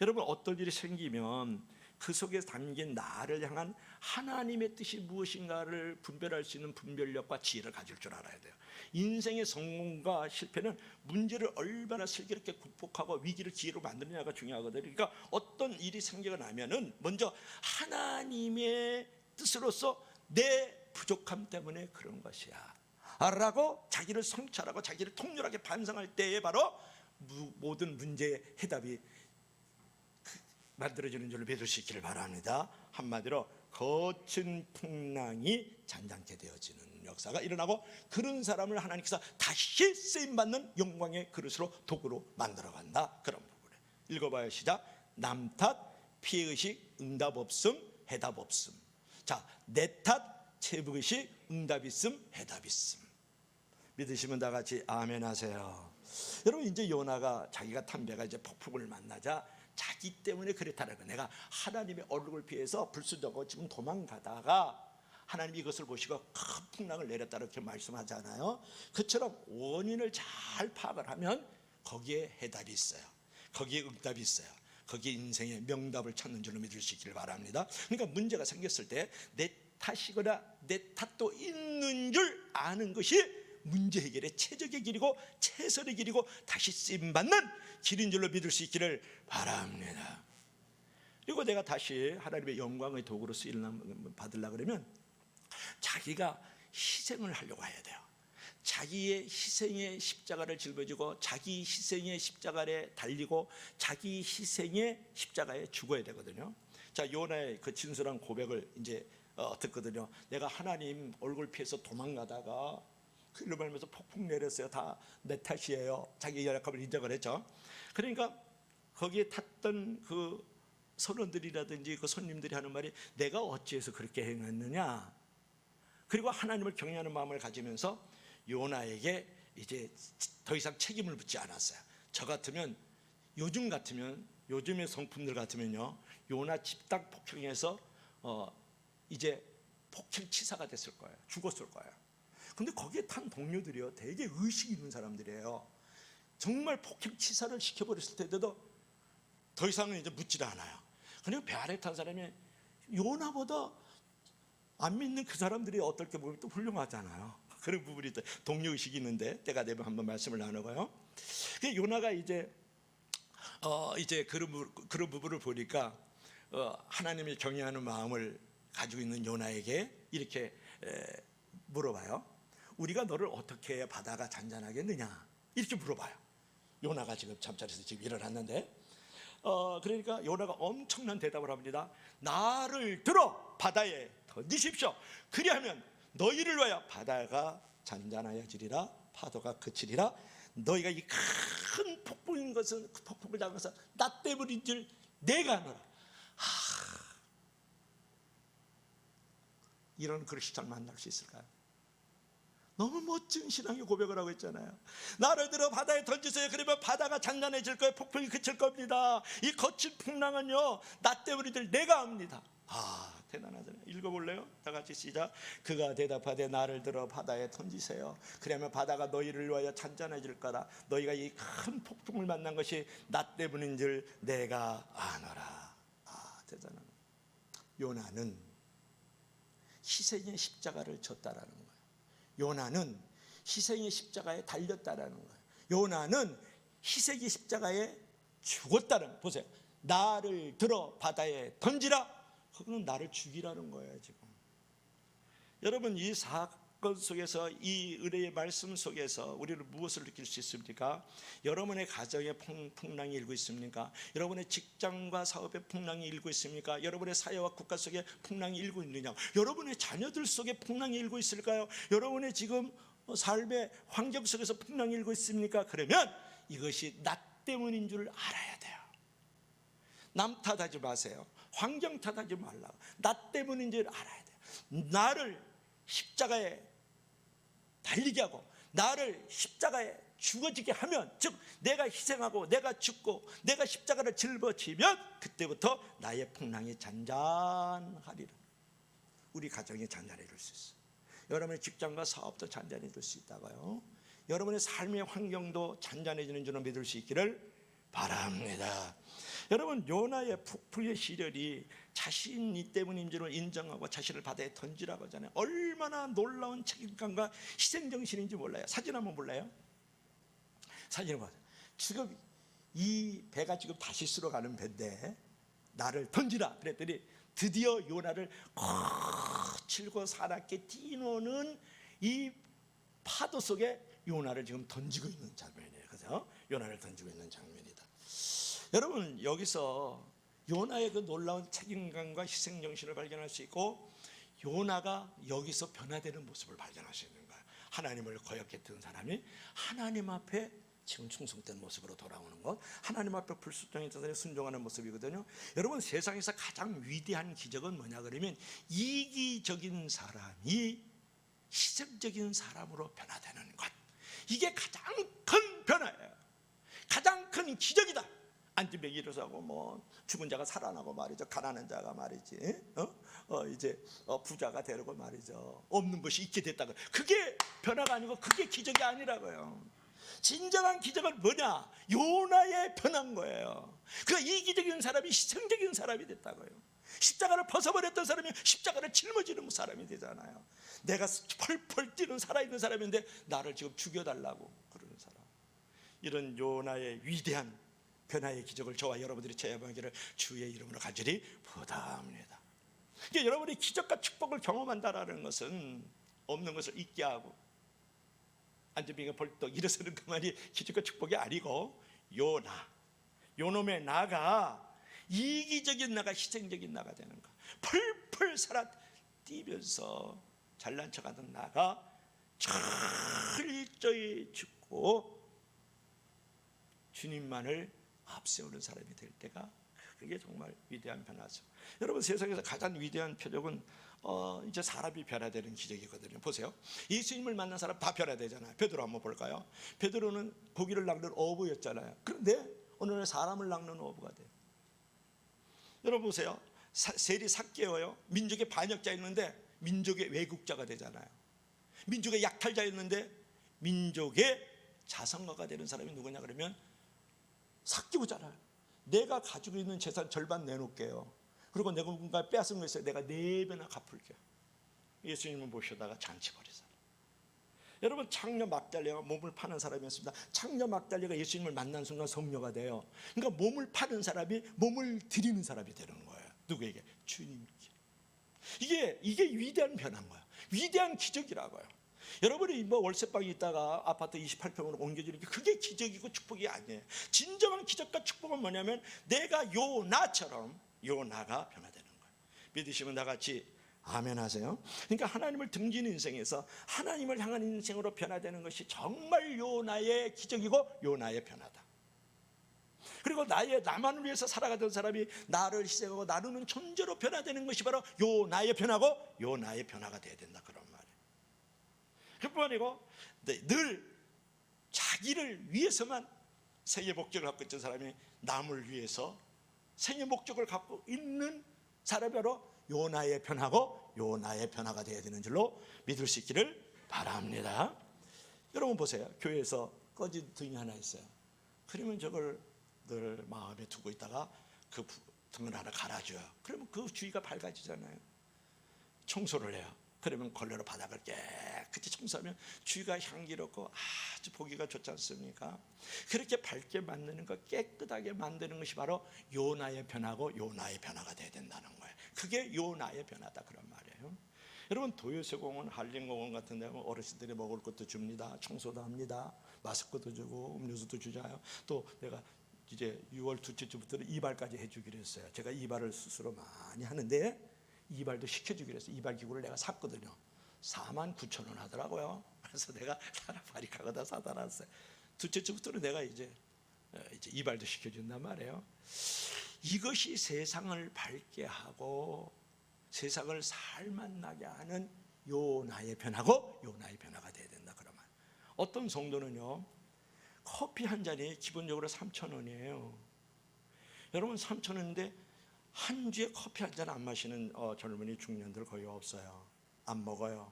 여러분, 어떤 일이 생기면 그 속에 담긴 나를 향한 하나님의 뜻이 무엇인가를 분별할 수 있는 분별력과 지혜를 가질 줄 알아야 돼요. 인생의 성공과 실패는 문제를 얼마나 슬기롭게 극복하고 위기를 기회로 만드느냐가 중요하거든요. 그러니까 어떤 일이 생기고 나면은 먼저 하나님의 뜻으로서 내 부족함 때문에 그런 것이야 라고 자기를 성찰하고 자기를 통렬하게 반성할 때에 바로 모든 문제의 해답이 만들어지는 줄로 믿을 수 있기를 바랍니다. 한마디로 거친 풍랑이 잔잔케 되어지는 역사가 일어나고, 그런 사람을 하나님께서 다시 쓰임받는 영광의 그릇으로 도구로 만들어간다. 그런 부분에 읽어봐요. 시작. 남 탓, 피해의식, 응답 없음, 해답 없음. 자, 내 탓, 채무의식, 응답 있음, 해답 있음. 믿으시면 다 같이 아멘 하세요. 여러분, 이제 요나가 자기가 탄 배가 이제 폭풍을 만나자 자기 때문에 그랬다는 거예요. 내가 하나님의 얼굴을 피해서 불순종하고 지금 도망가다가 하나님이 이것을 보시고 큰 풍랑을 내렸다 이렇게 말씀하잖아요. 그처럼 원인을 잘 파악을 하면 거기에 해답이 있어요. 거기에 응답이 있어요. 거기에 인생의 명답을 찾는 줄로 믿을 수 있기를 바랍니다. 그러니까 문제가 생겼을 때 내 탓이거나 내 탓도 있는 줄 아는 것이 문제 해결의 최적의 길이고 최선의 길이고 다시 쓰임받는 길인 줄로 믿을 수 있기를 바랍니다. 그리고 내가 다시 하나님의 영광의 도구로 쓰임을 받으려고 그러면 자기가 희생을 하려고 해야 돼요. 자기의 희생의 십자가를 짊어지고 자기 희생의 십자가에 달리고 자기 희생의 십자가에 죽어야 되거든요. 자, 요나의 그 진솔한 고백을 이제 듣거든요. 내가 하나님 얼굴 피해서 도망가다가 그일로 말면서 폭풍 내렸어요. 다 내 탓이에요. 자기 연약함을 인정을 했죠. 그러니까 거기에 탔던 그 선원들이라든지 그 손님들이 하는 말이 내가 어찌해서 그렇게 행했느냐. 그리고 하나님을 경외하는 마음을 가지면서 요나에게 이제 더 이상 책임을 묻지 않았어요. 저 같으면 요즘의 성품들 같으면요, 요나 집단 폭행에서 이제 폭행치사가 됐을 거예요. 죽었을 거예요. 근데 거기에 탄 동료들이요, 되게 의식 있는 사람들이에요. 정말 폭행치사를 시켜버렸을 때도 더 이상은 이제 묻지도 않아요. 그리고 배 아래 탄 사람이 요나보다 안 믿는 그 사람들이 어떨 때 보면 또 훌륭하잖아요. 그런 부분이 또 동료의식이 있는데 때가 되면 한번 말씀을 나누고요. 요나가 이제 그런 부분을 보니까 하나님을 경외하는 마음을 가지고 있는 요나에게 이렇게 물어봐요. 우리가 너를 어떻게 해야 바다가 잔잔하겠느냐, 이렇게 물어봐요. 요나가 지금 잠자리에서 지금 일어났는데 그러니까 요나가 엄청난 대답을 합니다. 나를 들어 바다에 던지십시오. 그리하면 너희를 위하여 바다가 잔잔하여지리라, 파도가 그치리라. 너희가 이 큰 폭풍인 것은 그 폭풍을 당해서 나 때문인 줄 내가 아노라. 이런 그리스도를 만날 수 있을까요? 너무 멋진 신앙의 고백을 하고 있잖아요. 나를 들어 바다에 던지세요. 그러면 바다가 잔잔해질 거예요. 폭풍이 그칠 겁니다. 이 거친 풍랑은요, 나 때문이들 내가 합니다. 대단하잖아요. 읽어볼래요? 다 같이 시작. 그가 대답하되 나를 들어 바다에 던지세요. 그러면 바다가 너희를 위하여 잔잔해질 거라. 너희가 이 큰 폭풍을 만난 것이 나 때문인 줄 내가 아노라. 대단하네. 요나는 희생의 십자가를 졌다라는 거예요. 요나는 희생의 십자가에 달렸다라는 거예요. 요나는 희생의 십자가에 죽었다는, 보세요. 나를 들어 바다에 던지라. 그거는 나를 죽이라는 거예요. 지금 여러분, 이 사건 속에서, 이 의뢰의 말씀 속에서 우리는 무엇을 느낄 수 있습니까? 여러분의 가정에 풍랑이 일고 있습니까? 여러분의 직장과 사업에 풍랑이 일고 있습니까? 여러분의 사회와 국가 속에 풍랑이 일고 있느냐? 여러분의 자녀들 속에 풍랑이 일고 있을까요? 여러분의 지금 삶의 환경 속에서 풍랑이 일고 있습니까? 그러면 이것이 나 때문인 줄 알아야 돼요. 남 탓하지 마세요. 환경 탓하지 말라고. 나 때문인 줄 알아야 돼요. 나를 십자가에 달리게 하고 나를 십자가에 죽어지게 하면, 즉 내가 희생하고 내가 죽고 내가 십자가를 짊어지면 그때부터 나의 풍랑이 잔잔하리라. 우리 가정이 잔잔해질 수 있어요. 여러분의 직장과 사업도 잔잔해질 수 있다고요. 여러분의 삶의 환경도 잔잔해지는 줄을 믿을 수 있기를 바랍니다. 여러분, 요나의 폭풍의 시련이 자신이 때문인 줄을 인정하고 자신을 바다에 던지라고 하잖아요. 얼마나 놀라운 책임감과 희생정신인지 몰라요. 사진 한번 볼래요? 사진을 봐요. 지금 이 배가 지금 다시스로 가는 배인데 나를 던지라 그랬더니 드디어 요나를 거칠고 사납게 뛰노는 이 파도 속에 요나를 지금 던지고 있는 장면이에요. 그래서 요나를 던지고 있는 장면이다. 여러분, 여기서 요나의 그 놀라운 책임감과 희생정신을 발견할 수 있고, 요나가 여기서 변화되는 모습을 발견할 수 있는 거예요. 하나님을 거역했던 사람이 하나님 앞에 지금 충성된 모습으로 돌아오는 것, 하나님 앞에 불순종했던 사람이 순종하는 모습이거든요. 여러분, 세상에서 가장 위대한 기적은 뭐냐 그러면 이기적인 사람이 희생적인 사람으로 변화되는 것, 이게 가장 큰 변화예요. 가장 큰 기적이다. 안진병이 일어서고 뭐 죽은 자가 살아나고 말이죠. 가난한 자가 말이지 이제 부자가 되고 말이죠. 없는 것이 있게 됐다고. 그게 변화가 아니고 그게 기적이 아니라고요. 진정한 기적은 뭐냐? 요나의 변화인 거예요. 그 이기적인 사람이 희생적인 사람이 됐다고요. 십자가를 벗어버렸던 사람이 십자가를 짊어지는 사람이 되잖아요. 내가 펄펄 뛰는 살아있는 사람인데 나를 지금 죽여달라고 그러는 사람. 이런 요나의 위대한 변화의 기적을 저와 여러분들이 체험하기를 주의 이름으로 간절히 부탁합니다. 그러니까 여러분이 기적과 축복을 경험한다는 것은 없는 것을 잊게 하고 안전병이 벌떡 일어서는 그만이 기적과 축복이 아니고, 요놈의 나가 이기적인 나가 희생적인 나가 되는 거. 펄펄 살아 뛰면서 잘난 척하던 나가 철저히 죽고 주님만을 앞세우는 사람이 될 때가, 그게 정말 위대한 변화죠. 여러분, 세상에서 가장 위대한 표적은 이제 사람이 변화되는 기적이거든요. 보세요. 예수님을 만난 사람 다 변화되잖아요. 베드로 한번 볼까요? 베드로는 고기를 낚는 어부였잖아요. 그런데 어느 날 사람을 낚는 어부가 돼요. 여러분 보세요. 세리 삭개오요. 민족의 반역자였는데 민족의 왜국자가 되잖아요. 민족의 약탈자였는데 민족의 자선가가 되는 사람이 누구냐 그러면 삭개오잖아요. 내가 가지고 있는 재산 절반 내놓을게요. 그리고 내가 누군가 빼앗은 거 있어요. 내가 4배나 갚을게요. 예수님을 모셔다가 잔치 벌이잖아요. 여러분, 창녀 막달리아가 몸을 파는 사람이었습니다. 창녀 막달리아가 예수님을 만난 순간 성녀가 돼요. 그러니까 몸을 파는 사람이 몸을 드리는 사람이 되는 거예요. 누구에게? 주님께. 이게 위대한 변화인 거예요. 위대한 기적이라고요. 여러분이 뭐 월세방에 있다가 아파트 28평으로 옮겨지는 게 그게 기적이고 축복이 아니에요. 진정한 기적과 축복은 뭐냐면 내가 요나처럼 요나가 변화되는 거예요. 믿으시면 다 같이 아멘 하세요. 그러니까 하나님을 등지는 인생에서 하나님을 향한 인생으로 변화되는 것이 정말 요나의 기적이고 요나의 변화다. 그리고 나만을 위해서 살아가던 사람이 나를 희생하고 나누는 존재로 변화되는 것이 바로 요나의 변화고 요나의 변화가 돼야 된다, 그런 말이에요. 그뿐 아니고 늘 자기를 위해서만 생의 목적을 갖고 있던 사람이 남을 위해서 생의 목적을 갖고 있는 사람이 바로 요나의 변화고 요나의 변화가 되어야 되는 줄로 믿을 수 있기를 바랍니다. 여러분 보세요. 교회에서 꺼진 등이 하나 있어요. 그러면 저걸 늘 마음에 두고 있다가 그 등을 하나 갈아줘요. 그러면 그 주위가 밝아지잖아요. 청소를 해요. 그러면 걸레로 바닥을 깨끗이 청소하면 주위가 향기롭고 아주 보기가 좋지 않습니까? 그렇게 밝게 만드는 것, 깨끗하게 만드는 것이 바로 요나의 변화고 요나의 변화가 돼야 된다는 거예요. 그게 요나의 변화다, 그런 말이에요. 여러분, 도요새공원, 한림공원 같은 데 어르신들이 먹을 것도 줍니다. 청소도 합니다. 마스크도 주고 음료수도 주자요. 또 내가 이제 6월 둘째 주부터는 이발까지 해주기로 했어요. 제가 이발을 스스로 많이 하는데 이발도 시켜주기로 했어요. 이발 기구를 내가 샀거든요. 49,000원 하더라고요. 그래서 내가 하나 바리카고다 사다 놨어요. 둘째 주부터는 내가 이제 이발도 시켜준단 말이에요. 이것이 세상을 밝게 하고 세상을 살맛나게 하는 요나의 변화고 요나의 변화가 돼야 된다, 그런 말. 어떤 성도는요, 커피 한 잔이 기본적으로 3,000원이에요. 여러분, 3,000원인데 한 주에 커피 한 잔 안 마시는 젊은이 중년들 거의 없어요. 안 먹어요.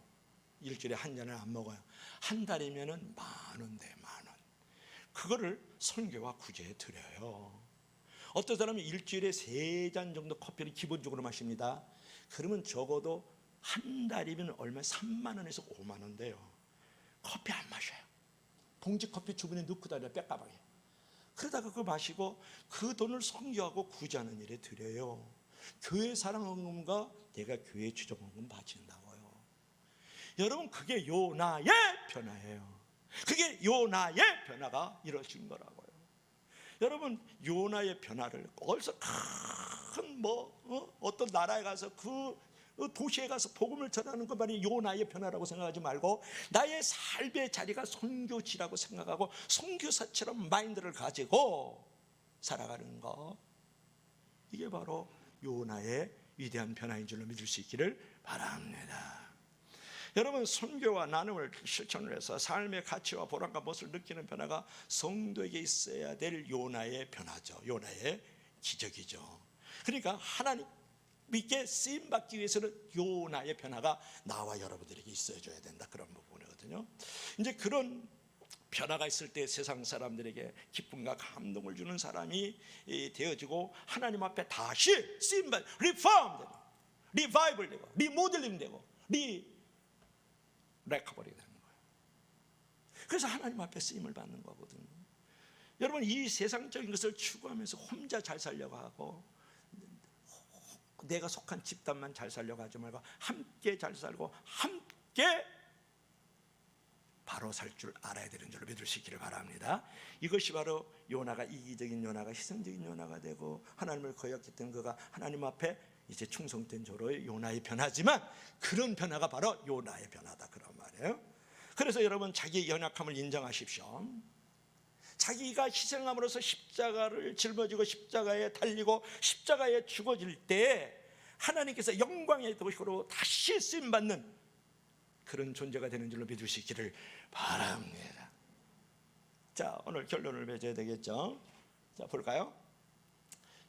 일주일에 한 잔을 안 먹어요. 한 달이면은 10,000원 돼, 10,000원. 그거를 선교와 구제에 드려요. 어떤 사람이 일주일에 3잔 정도 커피를 기본적으로 마십니다. 그러면 적어도 한 달이면 얼마? 3만 원에서 5만 원 돼요. 커피 안 마셔요. 봉지 커피 주머니에 넣고 다녀요, 백가방에. 그러다가 그거 마시고 그 돈을 선교하고 구제하는 일에 드려요. 교회 사랑헌금과 내가 교회 주정헌금 바친다고요. 여러분, 그게 요나의 변화예요. 그게 요나의 변화가 이루어진 거라고요. 여러분, 요나의 변화를 어디서 큰 어떤 나라에 가서 그 도시에 가서 복음을 전하는 것만이 요나의 변화라고 생각하지 말고 나의 삶의 자리가 선교지라고 생각하고 선교사처럼 마인드를 가지고 살아가는 것, 이게 바로 요나의 위대한 변화인 줄로 믿을 수 있기를 바랍니다. 여러분, 선교와 나눔을 실천을 해서 삶의 가치와 보람과 멋을 느끼는 변화가 성도에게 있어야 될 요나의 변화죠. 요나의 기적이죠. 그러니까 하나님 믿게 쓰임받기 위해서는 요나의 변화가 나와 여러분들에게 있어줘야 된다, 그런 부분이거든요. 이제 그런 변화가 있을 때 세상 사람들에게 기쁨과 감동을 주는 사람이 되어지고 하나님 앞에 다시 쓰임받, 리폼 되고 리바이벌 되고 리모델링 되고 리레커버리 되는 거예요. 그래서 하나님 앞에 쓰임을 받는 거거든요. 여러분, 이 세상적인 것을 추구하면서 혼자 잘 살려고 하고 내가 속한 집단만 잘 살려고 하지 말고 함께 잘 살고 함께 바로 살 줄 알아야 되는 줄로 믿을 수 있기를 바랍니다. 이것이 바로 요나가 이기적인 요나가 희생적인 요나가 되고 하나님을 거역했던 그가 하나님 앞에 이제 충성된 조로의 요나의 변화지만 그런 변화가 바로 요나의 변화다, 그런 말이에요. 그래서 여러분, 자기의 연약함을 인정하십시오. 자기가 희생함으로써 십자가를 짊어지고 십자가에 달리고 십자가에 죽어질 때 하나님께서 영광의 도시로 다시 쓰임받는 그런 존재가 되는 줄로 믿을 수 있기를 바랍니다. 자, 오늘 결론을 맺어야 되겠죠. 자, 볼까요?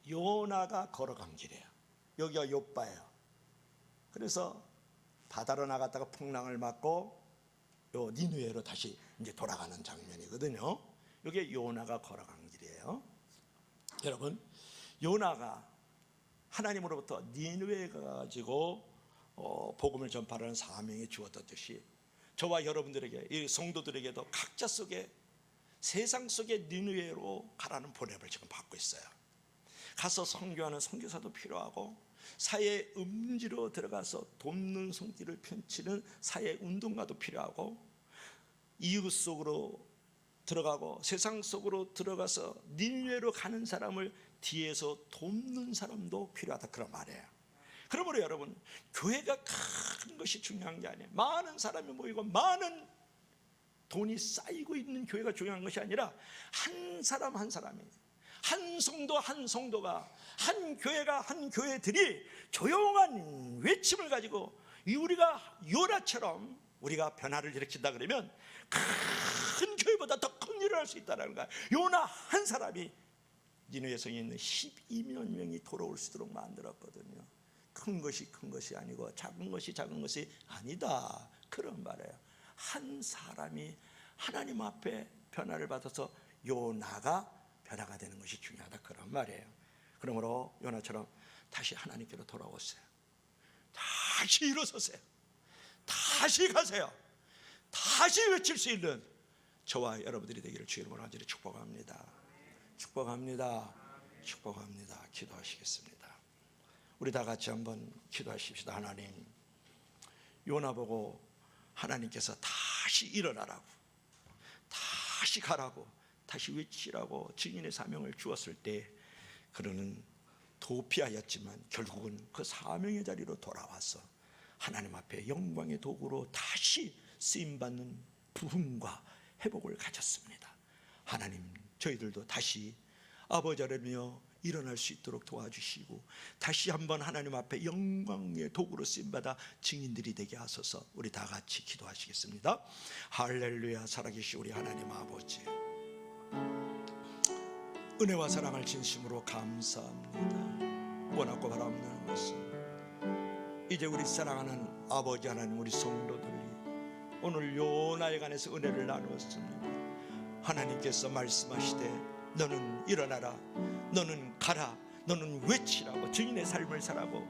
요나가 걸어간 길이에요. 여기가 욥바예요. 그래서 바다로 나갔다가 풍랑을 맞고 요 니느웨로 다시 이제 돌아가는 장면이거든요. 이게 요나가 걸어간 길이에요. 여러분, 요나가 하나님으로부터 니느웨에 가지고 복음을 전파하는 사명이 주어졌듯이 저와 여러분들에게, 이 성도들에게도 각자 속에 세상 속에 니느웨로 가라는 보냄을 지금 받고 있어요. 가서 선교하는 선교사도 필요하고 사회 음지로 들어가서 돕는 손길을 펼치는 사회 운동가도 필요하고 이웃 속으로 들어가고 세상 속으로 들어가서 니느웨로 가는 사람을 뒤에서 돕는 사람도 필요하다, 그런 말이에요. 그러므로 여러분, 교회가 큰 것이 중요한 게 아니에요. 많은 사람이 모이고 많은 돈이 쌓이고 있는 교회가 중요한 것이 아니라 한 사람 한 사람이, 한 성도 한 성도가, 한 교회가 한 교회들이 조용한 외침을 가지고 우리가 요나처럼 우리가 변화를 일으킨다 그러면 큰 교회보다 더 큰 일을 할 수 있다는 거야. 요나 한 사람이 니느웨 성에 있는 12만 명이 돌아올 수 있도록 만들었거든요. 큰 것이 아니고 작은 것이 아니다, 그런 말이에요. 한 사람이 하나님 앞에 변화를 받아서 요나가 변화가 되는 것이 중요하다, 그런 말이에요. 그러므로 요나처럼 다시 하나님께로 돌아오세요. 다시 일어서세요. 다시 가세요. 다시 외칠 수 있는 저와 여러분들이 되기를 주의 이름으로 간절히 축복합니다. 축복합니다. 축복합니다. 기도하시겠습니다. 우리 다 같이 한번 기도하십시다. 하나님, 요나 보고 하나님께서 다시 일어나라고, 다시 가라고, 다시 외치라고 증인의 사명을 주었을 때 그는 도피하였지만 결국은 그 사명의 자리로 돌아와서 하나님 앞에 영광의 도구로 다시 쓰임받는 부흥과 회복을 가졌습니다. 하나님, 저희들도 다시 아버지 하나님이여 일어날 수 있도록 도와주시고 다시 한번 하나님 앞에 영광의 도구로 쓰임받아 증인들이 되게 하소서. 우리 다 같이 기도하시겠습니다. 할렐루야. 살아계신 우리 하나님 아버지, 은혜와 사랑을 진심으로 감사합니다. 원하고 바라옵는 것은 이제 우리 사랑하는 아버지 하나님, 우리 성도들이 오늘 요나에 관해서 은혜를 나누었습니다. 하나님께서 말씀하시되 너는 일어나라, 너는 가라, 너는 외치라고, 증인의 삶을 살라고,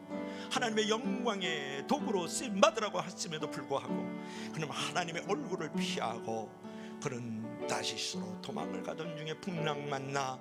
하나님의 영광의 도구로 쓰임받으라고 했음에도 불구하고 그는 하나님의 얼굴을 피하고 그는 다시스로 도망을 가던 중에 풍랑 만나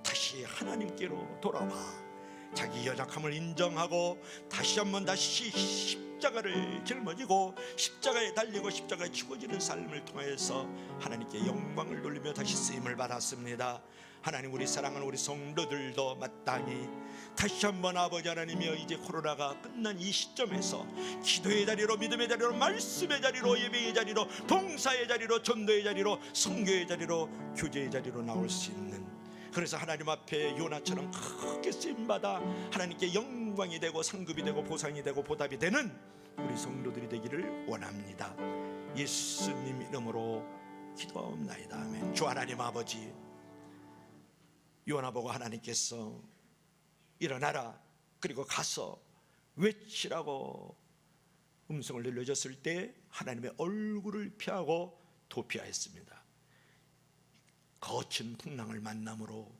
다시 하나님께로 돌아와 자기 연약함을 인정하고 다시 한번 십자가를 짊어지고 십자가에 달리고 십자가에 죽어지는 삶을 통해서 하나님께 영광을 돌리며 다시 쓰임을 받았습니다. 하나님, 우리 사랑하는 우리 성도들도 마땅히 다시 한번 아버지 하나님이여, 이제 코로나가 끝난 이 시점에서 기도의 자리로, 믿음의 자리로, 말씀의 자리로, 예배의 자리로, 봉사의 자리로, 전도의 자리로, 선교의 자리로, 교제의 자리로 나올 수 있는, 그래서 하나님 앞에 요나처럼 크게 쓰임받아 하나님께 영광이 되고 상급이 되고 보상이 되고 보답이 되는 우리 성도들이 되기를 원합니다. 예수님 이름으로 기도하옵나이다. 아멘. 주 하나님 아버지, 요나 보고 하나님께서 일어나라, 그리고 가서 외치라고 음성을 들려줬을 때 하나님의 얼굴을 피하고 도피하였습니다. 거친 풍랑을 만남으로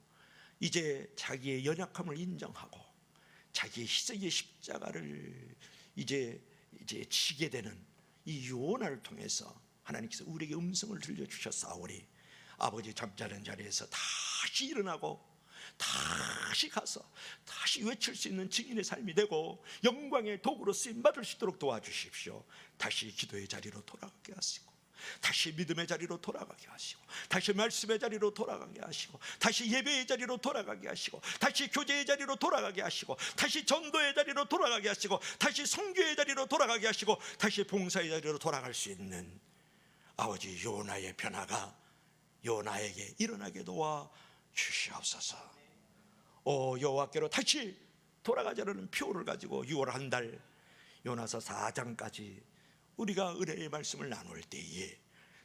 이제 자기의 연약함을 인정하고 자기의 희생의 십자가를 이제 지게 되는 이 요나를 통해서 하나님께서 우리에게 음성을 들려주셨사오니 아버지, 잠자는 자리에서 다시 일어나고 다시 가서 다시 외칠 수 있는 증인의 삶이 되고 영광의 도구로 쓰임받을 수 있도록 도와주십시오. 다시 기도의 자리로 돌아가게 하시고 다시 믿음의 자리로 돌아가게 하시고 다시 말씀의 자리로 돌아가게 하시고 다시 예배의 자리로 돌아가게 하시고 다시 교제의 자리로 돌아가게 하시고 다시 전도의 자리로 돌아가게 하시고 다시 선교의 자리로 돌아가게 하시고 다시 봉사의 자리로 돌아갈 수 있는 아버지, 요나의 변화가 요나에게 일어나게 도와 주시옵소서. 오 여호와께로 다시 돌아가자는 표를 가지고 6월 한 달 요나서 4장까지 우리가 은혜의 말씀을 나눌 때에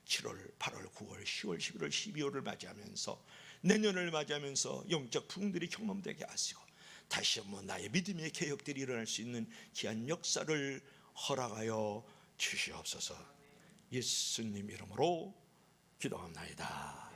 7월, 8월, 9월, 10월, 11월, 12월을 맞이하면서 내년을 맞이하면서 영적 부흥들이 경험되게 하시고 다시 한번 나의 믿음의 개혁들이 일어날 수 있는 귀한 역사를 허락하여 주시옵소서. 예수님 이름으로 기도합나이다.